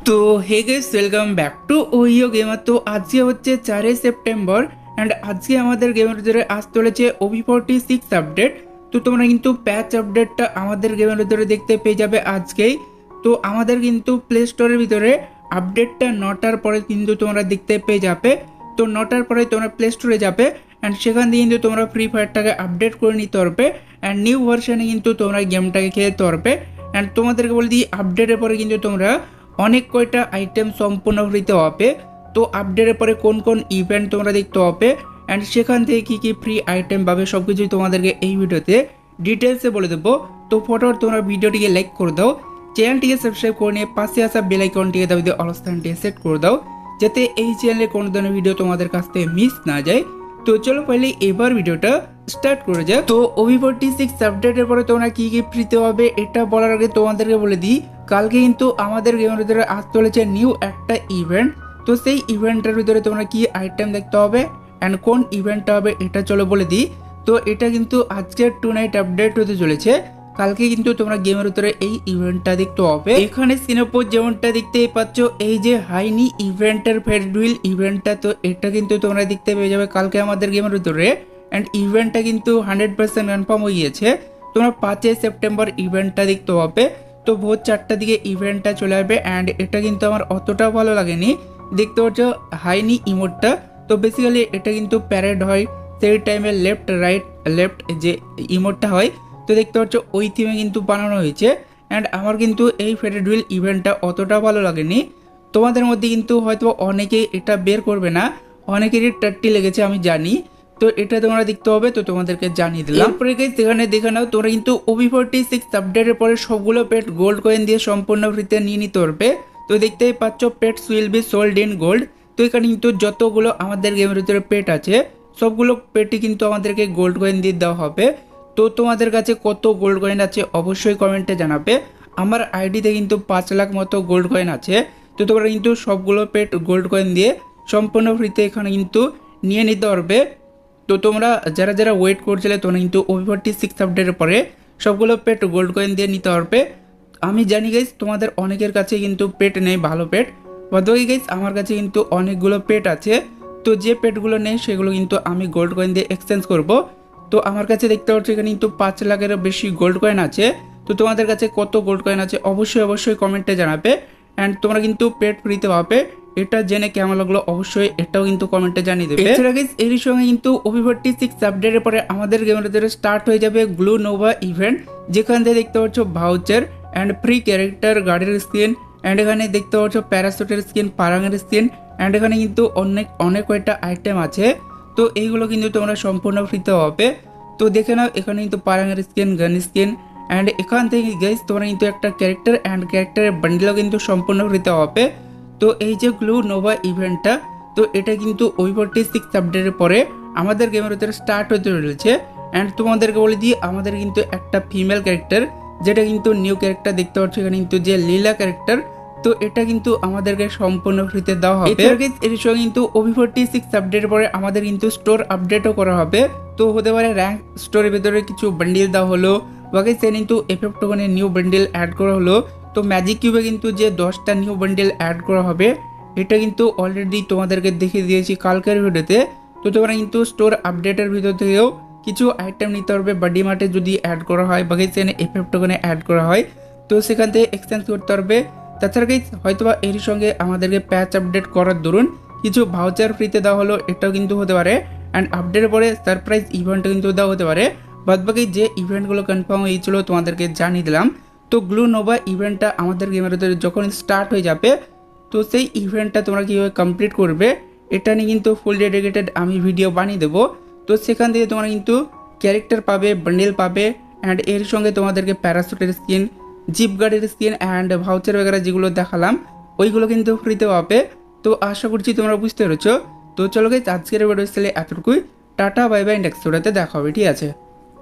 তো hey guys, welcome back to Ohio gamer. তো আজকে হচ্ছে 4 সেপ্টেম্বর অ্যান্ড আজকে আমাদের গেমের ভিতরে আসতে চলেছে OB46 আপডেট। তো তোমরা কিন্তু প্যাচ আপডেটটা আমাদের গেমের ভিতরে দেখতে পেয়ে যাবে আজকেই। তো আমাদের কিন্তু প্লে স্টোরের ভিতরে আপডেটটা 9টার পরে কিন্তু তোমরা দেখতে পেয়ে যাবে। তো 9টার পরে তোমরা প্লে স্টোরে যাবে অ্যান্ড সেখান থেকে কিন্তু তোমরা ফ্রি ফায়ারটাকে আপডেট করে নিতে পারবে অ্যান্ড নিউ ভার্সনে কিন্তু তোমরা গেমটাকে খেলতে পারবে। অ্যান্ড তোমাদেরকে বলে দিই, আপডেটের পরে কিন্তু তোমরা অনেক কয়টা আইটেম সম্পূর্ণ ফ্রিতে হবে। তো আপডেটের পরে কোন কোন ইভেন্ট তোমরা দেখতে হবে অ্যান্ড সেখান থেকে কী কী ফ্রি আইটেম পাবে সব কিছুই তোমাদেরকে এই ভিডিওতে ডিটেলসে বলে দেবো। তো ফটোফট তোমরা ভিডিওটিকে লাইক করে দাও, চ্যানেলটিকে সাবস্ক্রাইব করে নিয়ে পাশে আসা বেল আইকনটিকে দাবি দিয়ে অবস্থানটিকে সেট করে দাও, যাতে এই চ্যানেলে কোনো ধরনের ভিডিও তোমাদের কাছ থেকে মিস না যায়। তো চলো পহলে এবার ভিডিওটা স্টার্ট করে যাক। তো OB46 আপডেটের পরে তোমরা কি কি ফ্রিতে হবে এটা বলার আগে তোমাদেরকে বলে দিই, কালকে কিন্তু আমাদের গেমের ভিতরে আসতে চলেছে নিউ একটা ইভেন্ট। তো সেই ইভেন্টের ভিতরে তোমরা কি আইটেম দেখতে হবে অ্যান্ড কোন ইভেন্টটা হবে এটা চলো বলে দিই। তো এটা কিন্তু আজকের টু নাইট আপডেট হতে চলেছে। কালকে কিন্তু তোমরা গেমের ভিতরে এই ইভেন্টটা দেখতে হবে। এখানে সিনেপোর যেমনটা দেখতেই পাচ্ছ, এই যে হাইনি ইভেন্টের ফেডুইল ইভেন্টটা, তো এটা কিন্তু তোমরা দেখতে পেয়ে যাবে কালকে আমাদের গেমের ভিতরে। অ্যান্ড ইভেন্টটা কিন্তু 100% কনফার্ম হয়ে গিয়েছে। তোমরা 5 সেপ্টেম্বর ইভেন্টটা দেখতে হবে। তো ভোর 4টার দিকে ইভেন্টটা চলে আসবে অ্যান্ড এটা কিন্তু আমার অতটা ভালো লাগেনি। দেখতে পাচ্ছ হাইনি ইমোটটা, তো বেসিক্যালি এটা কিন্তু প্যারেড হয় সেই টাইমে লেফট রাইট লেফট যে ইমোটটা হয়, তো দেখতে পাচ্ছ ওই থিমে কিন্তু বানানো হয়েছে। অ্যান্ড আমার কিন্তু এই ফেডুইল ইভেন্টটা অতটা ভালো লাগেনি। তোমাদের মধ্যে কিন্তু হয়তো অনেকেই এটা বের করবে না, অনেকেরই টাট্টি লেগেছে আমি জানি। তো এটা তোমরা দেখতে হবে, তো তোমাদেরকে জানিয়ে দিলাম। এরপরে সেখানে দেখে নাও, তোমরা কিন্তু OB46 আপডেটের পরে সবগুলো পেট গোল্ড কয়েন দিয়ে সম্পূর্ণ ফ্রিতে নিয়ে নিতে পারবে। তো দেখতেই পাচ্ছ pets will be sold in gold. তো এখানে কিন্তু যতগুলো আমাদের গেমের ভিতরে পেট আছে সবগুলো পেটই কিন্তু আমাদেরকে গোল্ড কয়েন দিয়ে দেওয়া হবে। তো তোমাদের কাছে কত গোল্ড কয়েন আছে অবশ্যই কমেন্টে জানাবে। আমার আইডিতে কিন্তু 5 লাখ মতো গোল্ড কয়েন আছে। তো তোমরা কিন্তু সবগুলো পেট গোল্ড কয়েন দিয়ে সম্পূর্ণ ফ্রিতে এখানে কিন্তু নিয়ে নিতে পারবে। তো তোমরা যারা যারা ওয়েট করছিলে তোমরা কিন্তু OB46 আপডেটের পরে সবগুলো পেট গোল্ড কয়েন দিয়ে নিতে পারবে। আমি জানি গাইস তোমাদের অনেকের কাছে কিন্তু পেট নেই ভালো পেট, বাদবাকি গাইস আমার কাছে কিন্তু অনেকগুলো পেট আছে। তো যে পেটগুলো নেই সেগুলো কিন্তু আমি গোল্ড কয়েন দিয়ে এক্সচেঞ্জ করব। তো আমার কাছে দেখতে পাচ্ছ এখানে কিন্তু 5 লাখেরও বেশি গোল্ড কয়েন আছে। তো তোমাদের কাছে কত গোল্ড কয়েন আছে অবশ্যই অবশ্যই কমেন্টে জানাবে অ্যান্ড তোমরা কিন্তু পেট ফ্রিতে পাবে। এটা জেনে কেমন লাগলো অবশ্যই এটাও কিন্তু কমেন্টে জানিয়ে দেবে। এছাড়া গাইস এর সঙ্গে কিন্তু OB46 আপডেটের পরে আমাদের গেমের ভিতরে স্টার্ট হয়ে যাবে গ্লু নোভা ইভেন্ট, যেখান থেকে দেখতে পাচ্ছ ভাউচার অ্যান্ড ফ্রি ক্যারেক্টার গাড়ির স্কিন অ্যান্ড এখানে দেখতে পাচ্ছ প্যারাসুটের স্কিন, পারাঙের স্কিন অ্যান্ড এখানে কিন্তু অনেক কয়েকটা আইটেম আছে। তো এইগুলো কিন্তু তোমরা সম্পূর্ণ ফ্রিতে হবে। তো দেখে নাও এখানে কিন্তু পারাঙের স্কিন, গান স্কিন অ্যান্ড এখান থেকে গাইস তোমরা কিন্তু একটা ক্যারেক্টার অ্যান্ড ক্যারেক্টারের বান্ডিলও কিন্তু সম্পূর্ণ ফ্রিতে হবে। তো এই যে গ্লু নোভা ইভেন্টটা, তো এটা কিন্তু OB46 আপডেটের পরে আমাদের গেমের ভিতরে স্টার্ট হতে চলেছে। অ্যান্ড তোমাদেরকে বলে দিই, আমাদের কিন্তু একটা ফিমেল ক্যারেক্টার যেটা কিন্তু নিউ ক্যারেক্টার দেখতে পাচ্ছ এখানে কিন্তু যে লীলা ক্যারেক্টার, তো এটা কিন্তু আমাদেরকে সম্পূর্ণ ফ্রিতে দেওয়া হবে। এর সঙ্গে কিন্তু OB46 আপডেটের পরে আমাদের কিন্তু স্টোর আপডেটও করা হবে। তো হতে পারে র্যাঙ্ক স্টোরের ভিতরে কিছু বান্ডিল দেওয়া হলো, বাকি সে কিন্তু এফেক্ট টোকেনের নিউ বান্ডিল অ্যাড করা হলো। তো ম্যাজিক কিউবে কিন্তু যে 10টা নিউ বান্ডিল অ্যাড করা হবে এটা কিন্তু অলরেডি তোমাদেরকে দেখিয়ে দিয়েছি কালকের ভিডিওতে। তো তোমরা কিন্তু স্টোর আপডেটের ভিতর থেকেও কিছু আইটেম নিতে পারবে। বডি মার্টে যদি অ্যাড করা হয় বা সেখানে এফেক্ট টোকেনে অ্যাড করা হয় তো সেখান থেকে এক্সচেঞ্জ করতে পারবে। তাছাড়া হয়তোবা এর সঙ্গে আমাদেরকে প্যাচ আপডেট করার দরুন কিছু ভাউচার ফ্রিতে দেওয়া হলো, এটাও কিন্তু হতে পারে। অ্যান্ড আপডেটের পরে সারপ্রাইজ ইভেন্টও কিন্তু দেওয়া হতে পারে। বাদবাকি যে ইভেন্টগুলো কনফার্ম হয়েছিল তোমাদেরকে জানিয়ে দিলাম। তো গ্লু নোভা ইভেন্টটা আমাদের গেমের ভিতরে যখন স্টার্ট হয়ে যাবে তো সেই ইভেন্টটা তোমরা কীভাবে কমপ্লিট করবে এটা নিয়ে কিন্তু ফুল ডেডিকেটেড আমি ভিডিও বানিয়ে দেবো। তো সেখান থেকে তোমরা কিন্তু ক্যারেক্টার পাবে, বান্ডেল পাবে অ্যান্ড এর সঙ্গে তোমাদেরকে প্যারাসুটের স্কিন, জিপ গার্ডের স্কিন অ্যান্ড ভাউচার वगैरह যেগুলো দেখালাম ওইগুলো কিন্তু ফ্রিতে পাবে। তো আশা করছি তোমরা বুঝতে পেরেছো। তো চলো গাইস আজকের ভিডিও এতটুকুই। টাটা বাই বাই, নেক্সট ভিডিওতে দেখা হবে, ঠিক আছে।